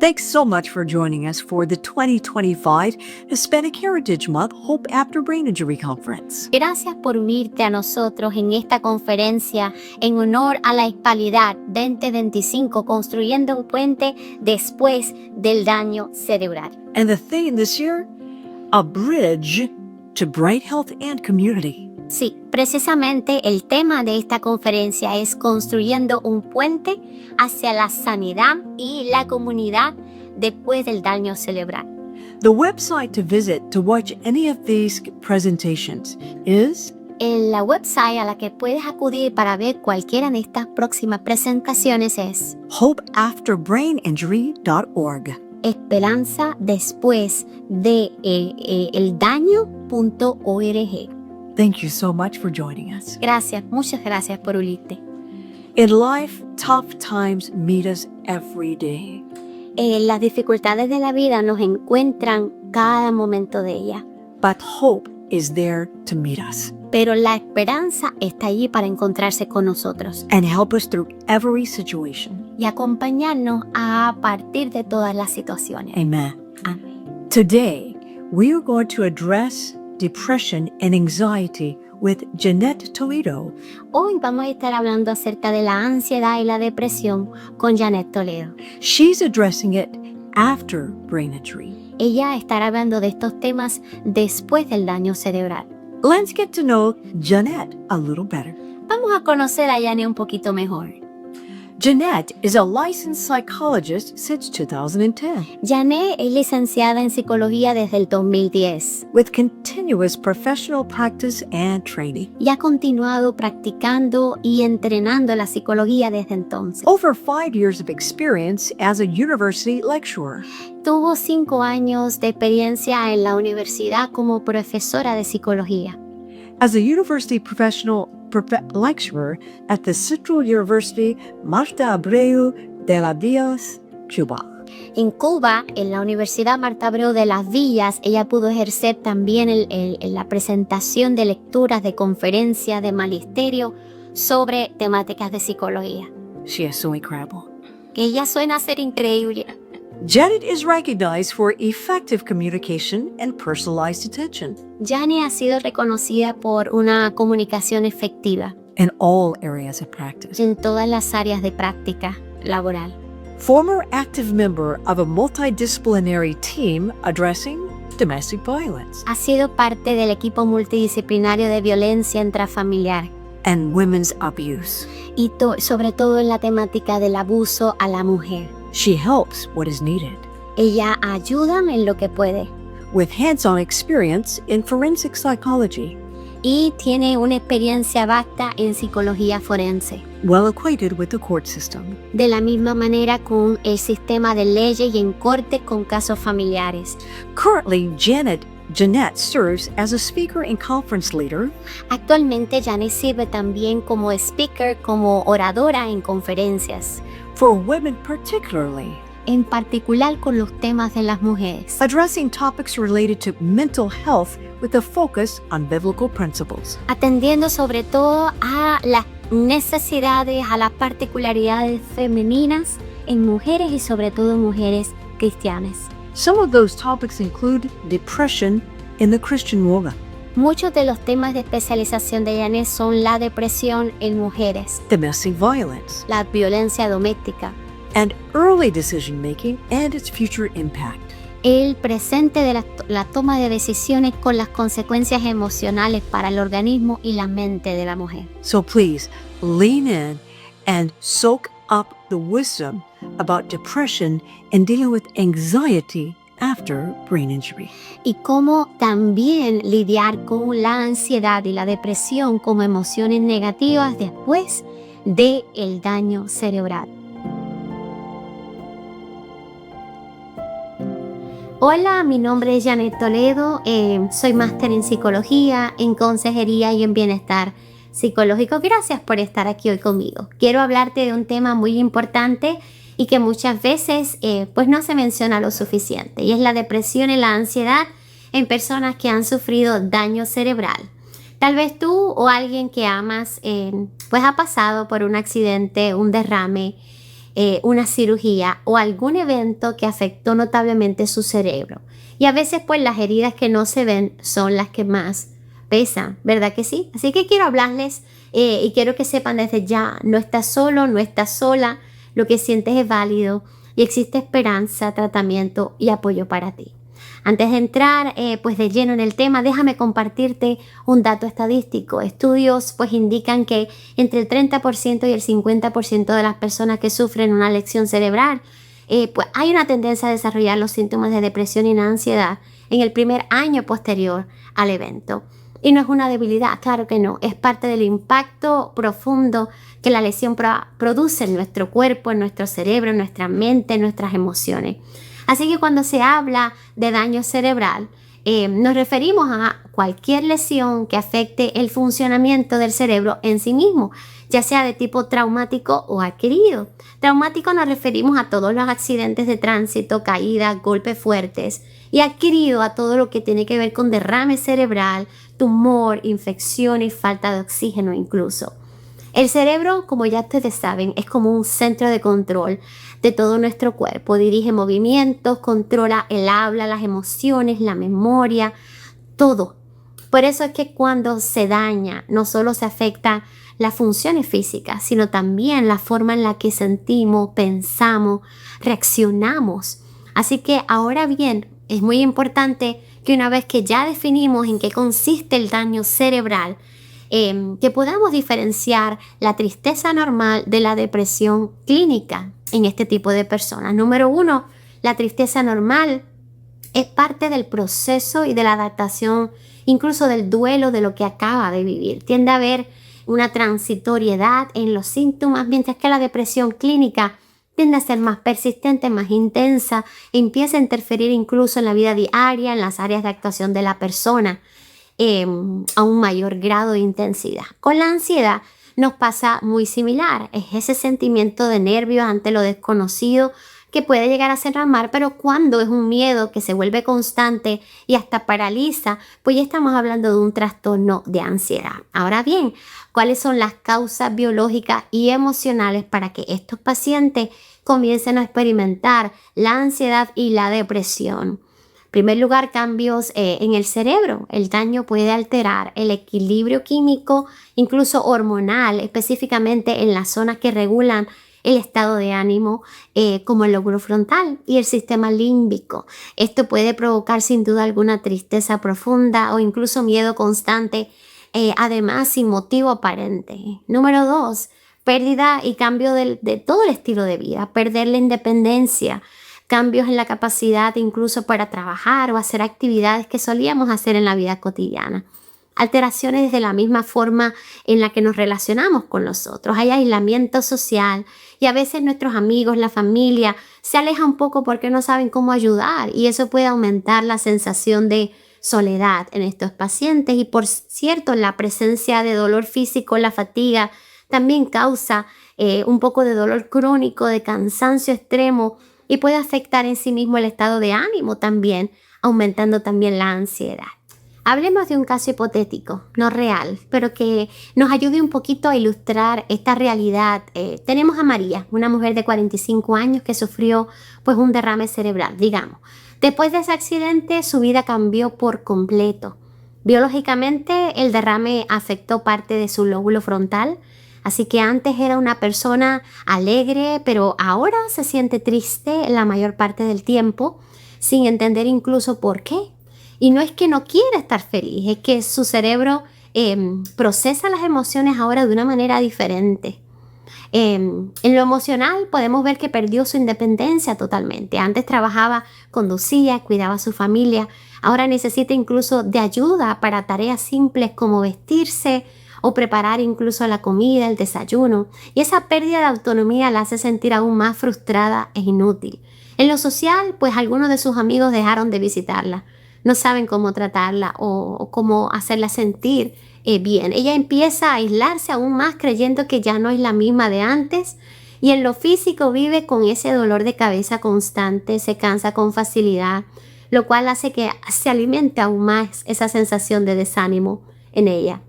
Thanks so much for joining us for the 2025 Hispanic Heritage Month Hope After Brain Injury Conference. Gracias por unirte a nosotros en esta conferencia en honor a la Hispanidad 2025, construyendo un puente después del daño cerebral. And the theme this year, a bridge to bright health and community. Sí, precisamente el tema de esta conferencia es construyendo un puente hacia la sanidad y la comunidad después del daño cerebral. The website to visit to watch any of these presentations is La website a la que puedes acudir para ver cualquiera de estas próximas presentaciones es hopeafterbraininjury.org. Esperanza después de el daño.org. Thank you so much for joining us. Gracias, muchas gracias por unirte. In life, tough times meet us every day. Las dificultades de la vida nos encuentran cada momento de ella, But hope is there to meet us pero la esperanza está allí para encontrarse con nosotros and help us through every situation. y acompañarnos a partir de todas las situaciones. Amen. Amén. Today, we are going to address depression and anxiety with Jeanette Toledo. Hoy vamos a estar hablando acerca de la ansiedad y la depresión con Jeanette Toledo. She's addressing it after brain injury. Ella estará hablando de estos temas después del daño cerebral. Let's get to know Jeanette a little better. Vamos a conocer a Jeanette un poquito mejor. Jeanette is a licensed psychologist since 2010 Jeanette es licenciada en psicología desde el 2010 with continuous professional practice and training. y ha continuado practicando y entrenando la psicología desde entonces. Over 5 years of experience as a university lecturer. Tuvo 5 años de experiencia en la universidad como profesora de psicología. As a university professional lecturer at the Central University Marta Abreu de las Villas, Cuba. En Cuba, en la Universidad Marta Abreu de las Villas, ella pudo ejercer también la presentación de lecturas, de conferencias, de magisterio sobre temáticas de psicología. She is so incredible. Que ella suena a ser increíble. Janet is recognized for effective communication and personalized attention Jeanette ha sido reconocida por una comunicación efectiva in all areas of practice. en todas las áreas de práctica laboral. Former active member of a multidisciplinary team addressing domestic violence Ha sido parte del equipo multidisciplinario de violencia intrafamiliar and women's abuse. y sobre todo en la temática del abuso a la mujer. She helps what is needed Ella ayuda en lo que puede with hands-on experience in forensic psychology, y tiene una experiencia vasta en psicología forense. well acquainted with the court system. De la misma manera con el sistema de leyes y en corte con casos familiares. Currently, Jeanette serves as a speaker and conference leader Actualmente Jeanette sirve también como speaker, como oradora en conferencias, for women particularly, en particular con los temas de las mujeres, addressing topics related to mental health with a focus on biblical principles. atendiendo sobre todo a las necesidades, a las particularidades femeninas en mujeres y sobre todo en mujeres cristianas. Some of those topics include depression in the Christian woman, Muchos de los temas de especialización de Jeanette son la depresión en mujeres, domestic violence, la violencia doméstica, and early decision making and its future impact. el presente de la toma de decisiones con las consecuencias emocionales para el organismo y la mente de la mujer. So please lean in and soak up the wisdom about depression and dealing with anxiety after brain injury. Y cómo también lidiar con la ansiedad y la depresión como emociones negativas después del daño cerebral. Hola, mi nombre es Jeanette Toledo, soy máster en psicología, en consejería y en bienestar psicológico. Gracias por estar aquí hoy conmigo. Quiero hablarte de un tema muy importante y que muchas veces pues no se menciona lo suficiente, y es la depresión y la ansiedad en personas que han sufrido daño cerebral. Tal vez tú o alguien que amas pues ha pasado por un accidente, un derrame, una cirugía o algún evento que afectó notablemente su cerebro. Y a veces pues las heridas que no se ven son las que más pesan, ¿verdad que sí? Así que quiero hablarles y quiero que sepan desde ya, no estás solo, no estás sola, lo que sientes es válido y existe esperanza, tratamiento y apoyo para ti. Antes de entrar pues de lleno en el tema, déjame compartirte un dato estadístico. Estudios pues indican que entre el 30% y el 50% de las personas que sufren una lesión cerebral pues hay una tendencia a desarrollar los síntomas de depresión y ansiedad en el primer año posterior al evento. Y no es una debilidad, claro que no, es parte del impacto profundo que la lesión produce en nuestro cuerpo, en nuestro cerebro, en nuestra mente, en nuestras emociones. Así que cuando se habla de daño cerebral, nos referimos a cualquier lesión que afecte el funcionamiento del cerebro en sí mismo, ya sea de tipo traumático o adquirido. Traumático nos referimos a todos los accidentes de tránsito, caídas, golpes fuertes, y adquirido a todo lo que tiene que ver con derrame cerebral, tumor, infección y falta de oxígeno incluso. El cerebro, como ya ustedes saben, es como un centro de control de todo nuestro cuerpo. Dirige movimientos, controla el habla, las emociones, la memoria, todo. Por eso es que cuando se daña, no solo se afecta las funciones físicas, sino también la forma en la que sentimos, pensamos, reaccionamos. Así que ahora bien, es muy importante que una vez que ya definimos en qué consiste el daño cerebral, que podamos diferenciar la tristeza normal de la depresión clínica en este tipo de personas. Número 1, la tristeza normal es parte del proceso y de la adaptación, incluso del duelo de lo que acaba de vivir. Tiende a haber una transitoriedad en los síntomas, mientras que la depresión clínica tiende a ser más persistente, más intensa, e empieza a interferir incluso en la vida diaria, en las áreas de actuación de la persona, a un mayor grado de intensidad. Con la ansiedad nos pasa muy similar, es ese sentimiento de nervios ante lo desconocido que puede llegar a ser normal, pero cuando es un miedo que se vuelve constante y hasta paraliza, pues ya estamos hablando de un trastorno de ansiedad. Ahora bien, ¿cuáles son las causas biológicas y emocionales para que estos pacientes comiencen a experimentar la ansiedad y la depresión? En primer lugar, cambios en el cerebro. El daño puede alterar el equilibrio químico, incluso hormonal, específicamente en las zonas que regulan el estado de ánimo, como el lóbulo frontal y el sistema límbico. Esto puede provocar sin duda alguna tristeza profunda o incluso miedo constante, además sin motivo aparente. Número 2, pérdida y cambio de todo el estilo de vida, perder la independencia, cambios en la capacidad incluso para trabajar o hacer actividades que solíamos hacer en la vida cotidiana. Alteraciones de la misma forma en la que nos relacionamos con los otros. Hay aislamiento social y a veces nuestros amigos, la familia, se alejan un poco porque no saben cómo ayudar y eso puede aumentar la sensación de soledad en estos pacientes. Y por cierto, la presencia de dolor físico, la fatiga, también causa un poco de dolor crónico, de cansancio extremo y puede afectar en sí mismo el estado de ánimo también, aumentando también la ansiedad. Hablemos de un caso hipotético, no real, pero que nos ayude un poquito a ilustrar esta realidad. Tenemos a María, una mujer de 45 años que sufrió pues un derrame cerebral, digamos. Después de ese accidente, su vida cambió por completo. Biológicamente, el derrame afectó parte de su lóbulo frontal, así que antes era una persona alegre, pero ahora se siente triste la mayor parte del tiempo, sin entender incluso por qué. Y no es que no quiera estar feliz, es que su cerebro procesa las emociones ahora de una manera diferente. En lo emocional podemos ver que perdió su independencia totalmente. Antes trabajaba, conducía, cuidaba a su familia. Ahora necesita incluso de ayuda para tareas simples como vestirse o preparar incluso la comida, el desayuno. Y esa pérdida de autonomía la hace sentir aún más frustrada e inútil. En lo social, pues algunos de sus amigos dejaron de visitarla. No saben cómo tratarla o cómo hacerla sentir bien. Ella empieza a aislarse aún más creyendo que ya no es la misma de antes y en lo físico vive con ese dolor de cabeza constante, se cansa con facilidad, lo cual hace que se alimente aún más esa sensación de desánimo en ella.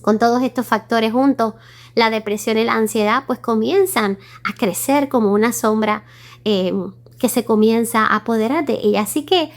Con todos estos factores juntos, la depresión y la ansiedad pues comienzan a crecer como una sombra que se comienza a apoderar de ella. Así que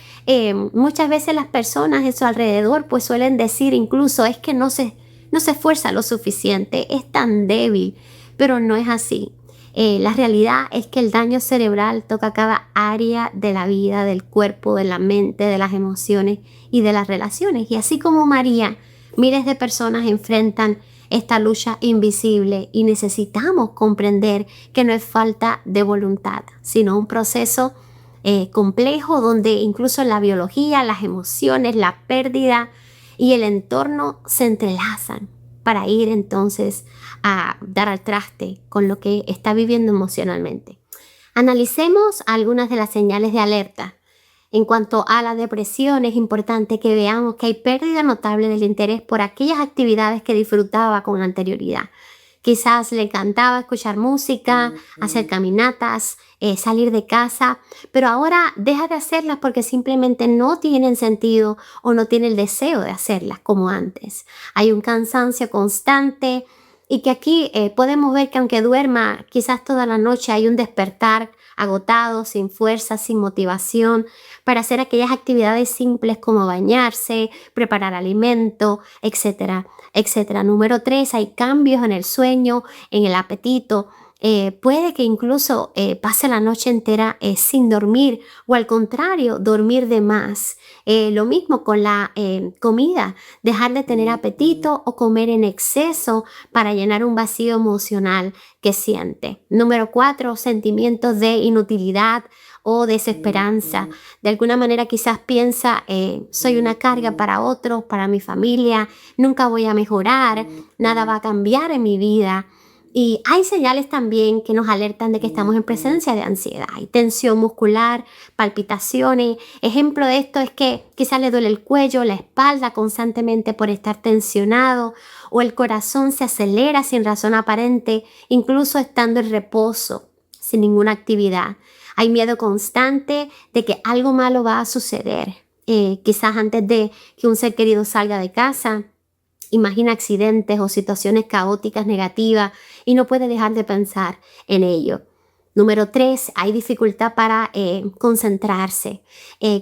muchas veces las personas en su alrededor pues suelen decir incluso es que no se esfuerza lo suficiente, es tan débil, pero no es así. La realidad es que el daño cerebral toca cada área de la vida, del cuerpo, de la mente, de las emociones y de las relaciones. Y así como María, miles de personas enfrentan esta lucha invisible y necesitamos comprender que no es falta de voluntad, sino un proceso complejo donde incluso la biología, las emociones, la pérdida y el entorno se entrelazan para ir entonces a dar al traste con lo que está viviendo emocionalmente. Analicemos algunas de las señales de alerta. En cuanto a la depresión, es importante que veamos que hay pérdida notable del interés por aquellas actividades que disfrutaba con anterioridad. Quizás le encantaba escuchar música, hacer caminatas, salir de casa, pero ahora deja de hacerlas porque simplemente no tienen sentido o no tiene el deseo de hacerlas como antes. Hay un cansancio constante y que aquí podemos ver que aunque duerma quizás toda la noche, hay un despertar agotado, sin fuerza, sin motivación para hacer aquellas actividades simples como bañarse, preparar alimento, etcétera, etcétera. Número 3, hay cambios en el sueño, en el apetito. Puede que incluso pase la noche entera sin dormir o al contrario, dormir de más. Lo mismo con la comida, dejar de tener apetito o comer en exceso para llenar un vacío emocional que siente. Número 4, sentimientos de inutilidad o desesperanza. De alguna manera quizás piensa, soy una carga para otros, para mi familia, nunca voy a mejorar, nada va a cambiar en mi vida. Y hay señales también que nos alertan de que estamos en presencia de ansiedad. Hay tensión muscular, palpitaciones. Ejemplo de esto es que quizás le duele el cuello, la espalda constantemente por estar tensionado, o el corazón se acelera sin razón aparente, incluso estando en reposo, sin ninguna actividad. Hay miedo constante de que algo malo va a suceder. Quizás antes de que un ser querido salga de casa, imagina accidentes o situaciones caóticas negativas y no puede dejar de pensar en ello. Número 3, hay dificultad para concentrarse.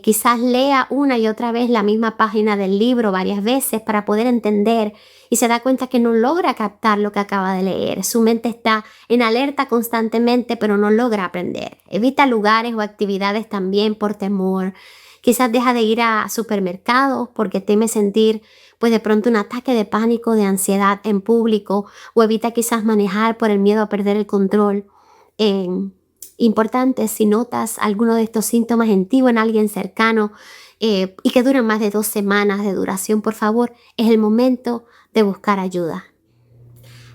Quizás lea una y otra vez la misma página del libro varias veces para poder entender y se da cuenta que no logra captar lo que acaba de leer. Su mente está en alerta constantemente, pero no logra aprender. Evita lugares o actividades también por temor. Quizás deja de ir a supermercados porque teme sentir pues de pronto un ataque de pánico, de ansiedad en público, o evita quizás manejar por el miedo a perder el control. Importante, si notas alguno de estos síntomas en ti o en alguien cercano y que duran más de 2 semanas de duración, por favor, es el momento de buscar ayuda.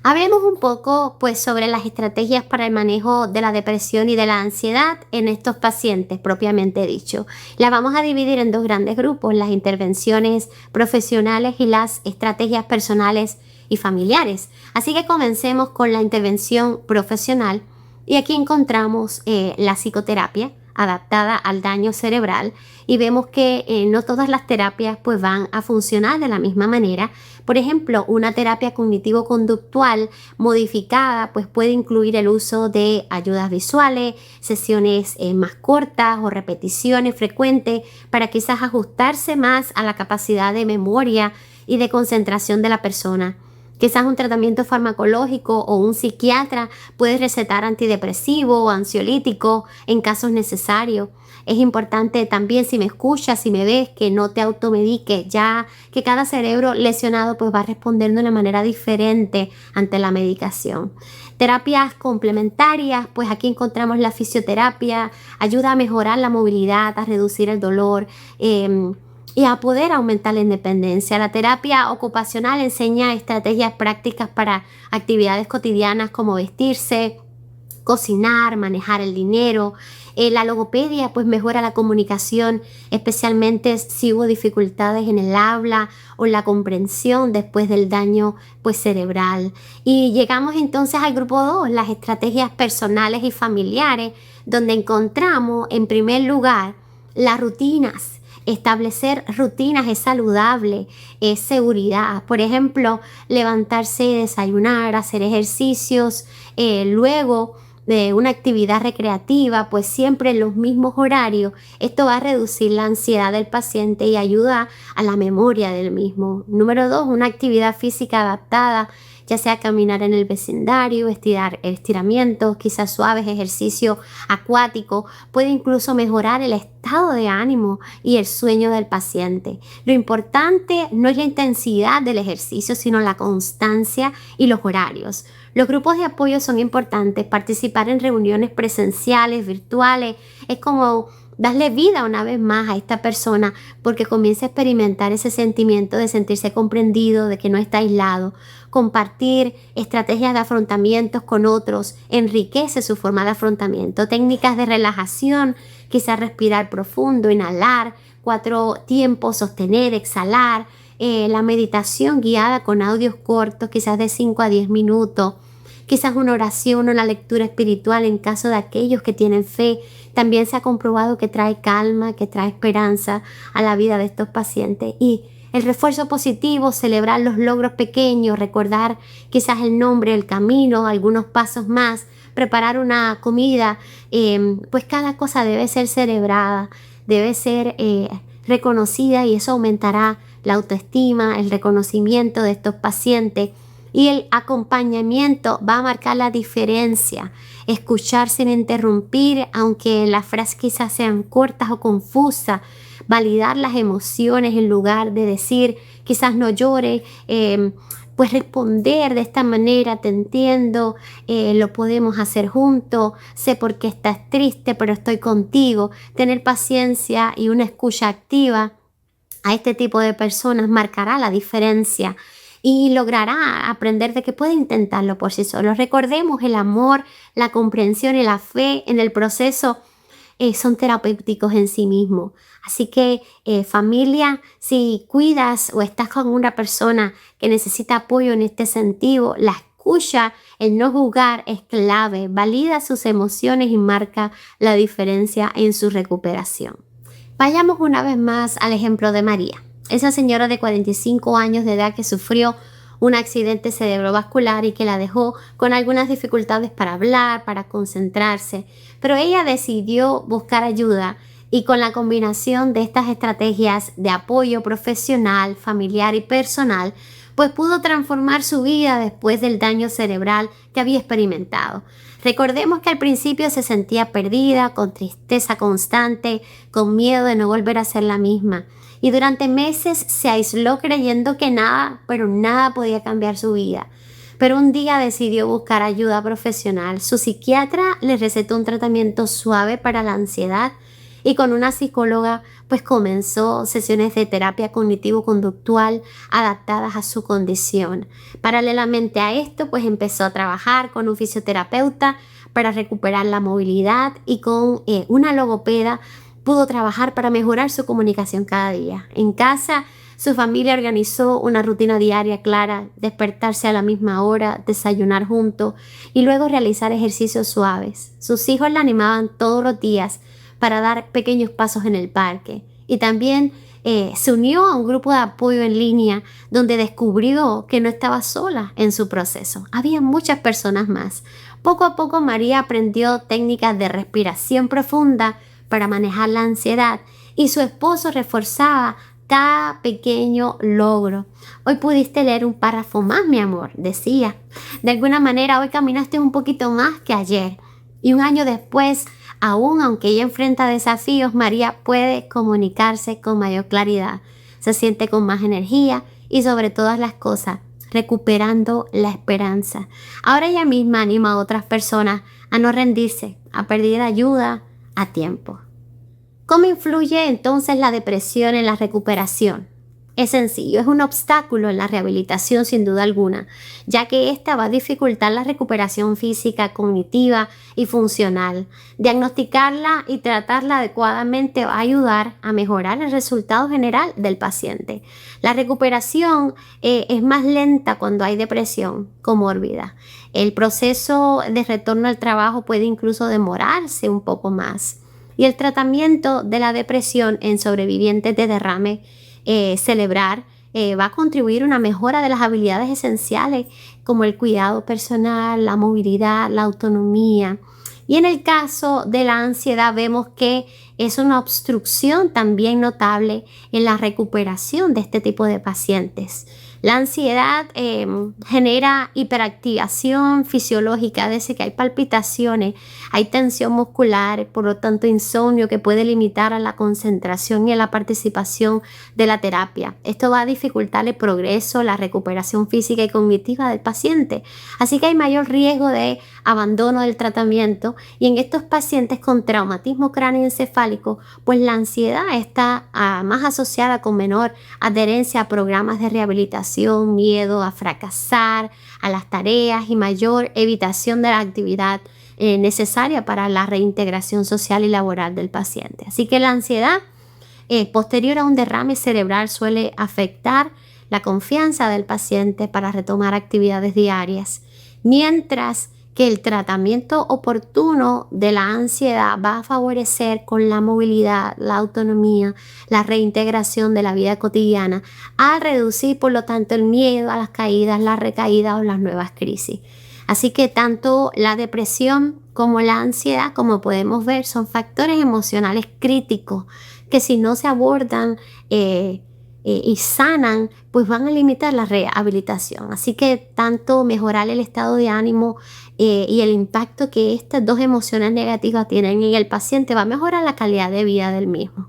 Hablemos un poco pues sobre las estrategias para el manejo de la depresión y de la ansiedad en estos pacientes propiamente dicho. Las vamos a dividir en 2 grandes grupos, las intervenciones profesionales y las estrategias personales y familiares. Así que comencemos con la intervención profesional y aquí encontramos la psicoterapia adaptada al daño cerebral y vemos que no todas las terapias pues van a funcionar de la misma manera. Por ejemplo, una terapia cognitivo-conductual modificada pues puede incluir el uso de ayudas visuales, sesiones más cortas o repeticiones frecuentes para quizás ajustarse más a la capacidad de memoria y de concentración de la persona. Quizás un tratamiento farmacológico o un psiquiatra puede recetar antidepresivo o ansiolítico en casos necesarios. Es importante también, si me escuchas, si me ves, que no te automediques, ya que cada cerebro lesionado pues va a responder de una manera diferente ante la medicación. Terapias complementarias, pues aquí encontramos la fisioterapia, ayuda a mejorar la movilidad, a reducir el dolor, y a poder aumentar la independencia. La terapia ocupacional enseña estrategias prácticas para actividades cotidianas como vestirse, cocinar, manejar el dinero. La logopedia pues mejora la comunicación, especialmente si hubo dificultades en el habla o la comprensión después del daño pues cerebral. Y llegamos entonces al grupo 2, las estrategias personales y familiares, donde encontramos en primer lugar las rutinas Establecer rutinas es saludable, es seguridad. Por ejemplo, levantarse y desayunar, hacer ejercicios, luego de una actividad recreativa, pues siempre en los mismos horarios. Esto va a reducir la ansiedad del paciente y ayuda a la memoria del mismo. Número 2, una actividad física adaptada, ya sea caminar en el vecindario, estiramientos, quizás suaves, ejercicio acuático, puede incluso mejorar el estado de ánimo y el sueño del paciente. Lo importante no es la intensidad del ejercicio, sino la constancia y los horarios. Los grupos de apoyo son importantes. Participar en reuniones presenciales, virtuales, es como darle vida una vez más a esta persona porque comienza a experimentar ese sentimiento de sentirse comprendido, de que no está aislado. Compartir estrategias de afrontamientos con otros enriquece su forma de afrontamiento. Técnicas de relajación, quizás respirar profundo, inhalar, 4 tiempos, sostener, exhalar. La meditación guiada con audios cortos, quizás de 5 a 10 minutos. Quizás una oración o una lectura espiritual en caso de aquellos que tienen fe. También se ha comprobado que trae calma, que trae esperanza a la vida de estos pacientes. Y el refuerzo positivo, celebrar los logros pequeños, recordar quizás el nombre, el camino, algunos pasos más, preparar una comida, pues cada cosa debe ser celebrada, debe ser reconocida y eso aumentará la autoestima, el reconocimiento de estos pacientes. Y el acompañamiento va a marcar la diferencia. Escuchar sin interrumpir, aunque las frases quizás sean cortas o confusas. Validar las emociones en lugar de decir, quizás no llore. Pues responder de esta manera, te entiendo, lo podemos hacer juntos, sé por qué estás triste, pero estoy contigo. Tener paciencia y una escucha activa a este tipo de personas marcará la diferencia. Y logrará aprender de que puede intentarlo por sí solo. Recordemos, el amor, la comprensión y la fe en el proceso son terapéuticos en sí mismos. Así que familia, si cuidas o estás con una persona que necesita apoyo en este sentido, la escucha, el no juzgar es clave. Valida sus emociones y marca la diferencia en su recuperación. Vayamos una vez más al ejemplo de María. Esa señora de 45 años de edad que sufrió un accidente cerebrovascular y que la dejó con algunas dificultades para hablar, para concentrarse, pero ella decidió buscar ayuda y con la combinación de estas estrategias de apoyo profesional, familiar y personal, pues pudo transformar su vida después del daño cerebral que había experimentado. Recordemos que al principio se sentía perdida, con tristeza constante, con miedo de no volver a ser la misma. Y durante meses se aisló creyendo que nada, pero nada podía cambiar su vida. Pero un día decidió buscar ayuda profesional. Su psiquiatra le recetó un tratamiento suave para la ansiedad y con una psicóloga pues comenzó sesiones de terapia cognitivo-conductual adaptadas a su condición. Paralelamente a esto pues empezó a trabajar con un fisioterapeuta para recuperar la movilidad y con una logopeda pudo trabajar para mejorar su comunicación cada día. En casa, su familia organizó una rutina diaria clara, despertarse a la misma hora, desayunar juntos y luego realizar ejercicios suaves. Sus hijos la animaban todos los días para dar pequeños pasos en el parque. Y también se unió a un grupo de apoyo en línea donde descubrió que no estaba sola en su proceso. Había muchas personas más. Poco a poco María aprendió técnicas de respiración profunda para manejar la ansiedad y su esposo reforzaba cada pequeño logro. Hoy pudiste leer un párrafo más, mi amor, decía. De alguna manera hoy caminaste un poquito más que ayer. Y un año después, aún aunque ella enfrenta desafíos, María puede comunicarse con mayor claridad. Se siente con más energía y sobre todas las cosas, recuperando la esperanza. Ahora ella misma anima a otras personas a no rendirse, a pedir ayuda a tiempo. ¿Cómo influye entonces la depresión en la recuperación? Es sencillo, es un obstáculo en la rehabilitación sin duda alguna, ya que esta va a dificultar la recuperación física, cognitiva y funcional. Diagnosticarla y tratarla adecuadamente va a ayudar a mejorar el resultado general del paciente. La recuperación es más lenta cuando hay depresión comórbida. El proceso de retorno al trabajo puede incluso demorarse un poco más. Y el tratamiento de la depresión en sobrevivientes de derrame cerebral va a contribuir a una mejora de las habilidades esenciales como el cuidado personal, la movilidad, la autonomía. Y en el caso de la ansiedad vemos que es una obstrucción también notable en la recuperación de este tipo de pacientes. La ansiedad genera hiperactivación fisiológica, desde que hay palpitaciones, hay tensión muscular, por lo tanto insomnio que puede limitar a la concentración y a la participación de la terapia. Esto va a dificultar el progreso, la recuperación física y cognitiva del paciente. Así que hay mayor riesgo de abandono del tratamiento y en estos pacientes con traumatismo cráneoencefálico, pues la ansiedad está más asociada con menor adherencia a programas de rehabilitación, miedo a fracasar, a las tareas y mayor evitación de la actividad necesaria para la reintegración social y laboral del paciente. Así que la ansiedad posterior a un derrame cerebral suele afectar la confianza del paciente para retomar actividades diarias, mientras que el tratamiento oportuno de la ansiedad va a favorecer con la movilidad, la autonomía, la reintegración de la vida cotidiana, a reducir por lo tanto el miedo a las caídas, las recaídas o las nuevas crisis. Así que tanto la depresión como la ansiedad, como podemos ver, son factores emocionales críticos que si no se abordan y sanan, pues van a limitar la rehabilitación. Así que tanto mejorar el estado de ánimo y el impacto que estas dos emociones negativas tienen en el paciente va a mejorar la calidad de vida del mismo.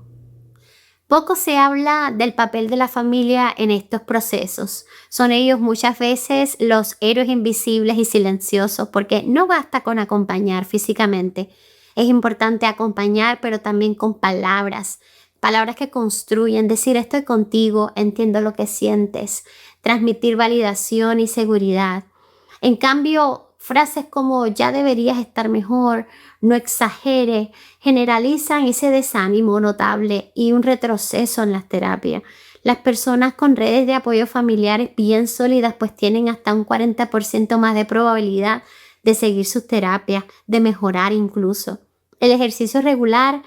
Poco se habla del papel de la familia en estos procesos. Son ellos muchas veces los héroes invisibles y silenciosos, porque no basta con acompañar físicamente. Es importante acompañar, pero también con palabras que construyen, decir estoy contigo, entiendo lo que sientes, transmitir validación y seguridad. En cambio, frases como ya deberías estar mejor, no exagere, generalizan ese desánimo notable y un retroceso en las terapias. Las personas con redes de apoyo familiares bien sólidas pues tienen hasta un 40% más de probabilidad de seguir sus terapias, de mejorar incluso. El ejercicio regular,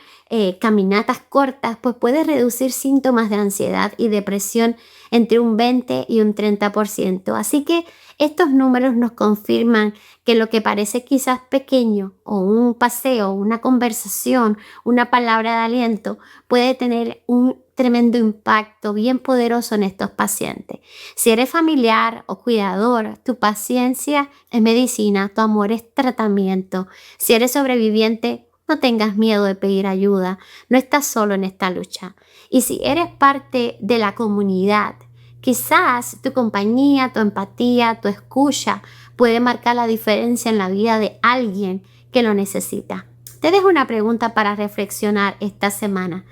caminatas cortas, pues puede reducir síntomas de ansiedad y depresión entre un 20 y un 30%. Así que estos números nos confirman que lo que parece quizás pequeño o un paseo, una conversación, una palabra de aliento puede tener un tremendo impacto bien poderoso en estos pacientes. Si eres familiar o cuidador, tu paciencia es medicina, tu amor es tratamiento. Si eres sobreviviente, no tengas miedo de pedir ayuda, no estás solo en esta lucha. Y si eres parte de la comunidad, quizás tu compañía, tu empatía, tu escucha puede marcar la diferencia en la vida de alguien que lo necesita. Te dejo una pregunta para reflexionar esta semana.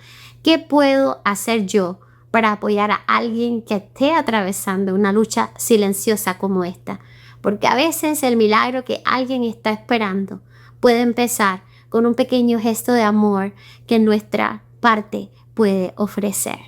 ¿Qué puedo hacer yo para apoyar a alguien que esté atravesando una lucha silenciosa como esta? Porque a veces el milagro que alguien está esperando puede empezar con un pequeño gesto de amor que nuestra parte puede ofrecer.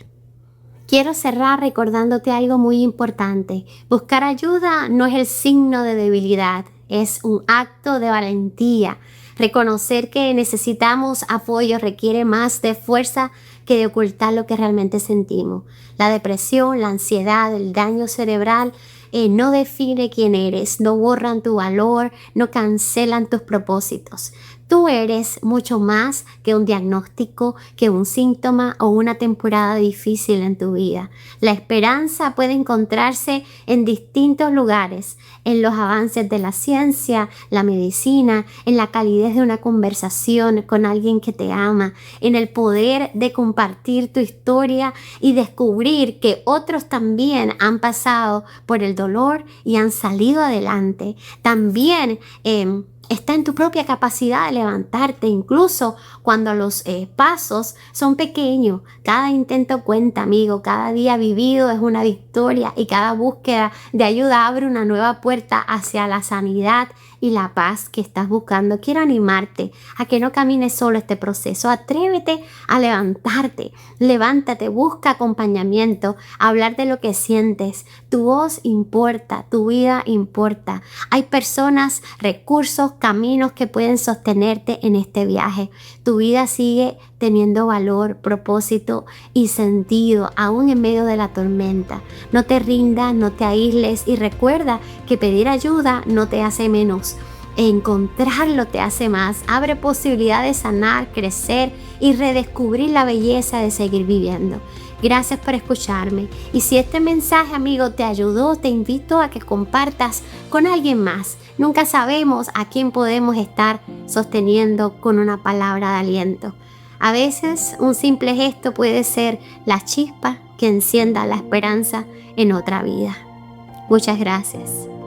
Quiero cerrar recordándote algo muy importante. Buscar ayuda no es el signo de debilidad, es un acto de valentía. Reconocer que necesitamos apoyo requiere más de fuerza que de ocultar lo que realmente sentimos. La depresión, la ansiedad, el daño cerebral no define quién eres, no borran tu valor, no cancelan tus propósitos. Tú eres mucho más que un diagnóstico, que un síntoma o una temporada difícil en tu vida. La esperanza puede encontrarse en distintos lugares, en los avances de la ciencia, la medicina, en la calidez de una conversación con alguien que te ama, en el poder de compartir tu historia y descubrir que otros también han pasado por el dolor y han salido adelante. También está en tu propia capacidad de levantarte, incluso cuando los pasos son pequeños. Cada intento cuenta, amigo. Cada día vivido es una victoria y cada búsqueda de ayuda abre una nueva puerta hacia la sanidad y la paz que estás buscando. Quiero animarte a que no camines solo este proceso. Atrévete a levantarte. Levántate, busca acompañamiento, hablar de lo que sientes. Tu voz importa, tu vida importa. Hay personas, recursos, caminos que pueden sostenerte en este viaje. Tu vida sigue teniendo valor, propósito y sentido, aún en medio de la tormenta. No te rindas, no te aísles y recuerda que pedir ayuda no te hace menos. Encontrarlo te hace más. Abre posibilidad de sanar, crecer y redescubrir la belleza de seguir viviendo. Gracias por escucharme. Y si este mensaje, amigo, te ayudó, te invito a que compartas con alguien más. Nunca sabemos a quién podemos estar sosteniendo con una palabra de aliento. A veces un simple gesto puede ser la chispa que encienda la esperanza en otra vida. Muchas gracias.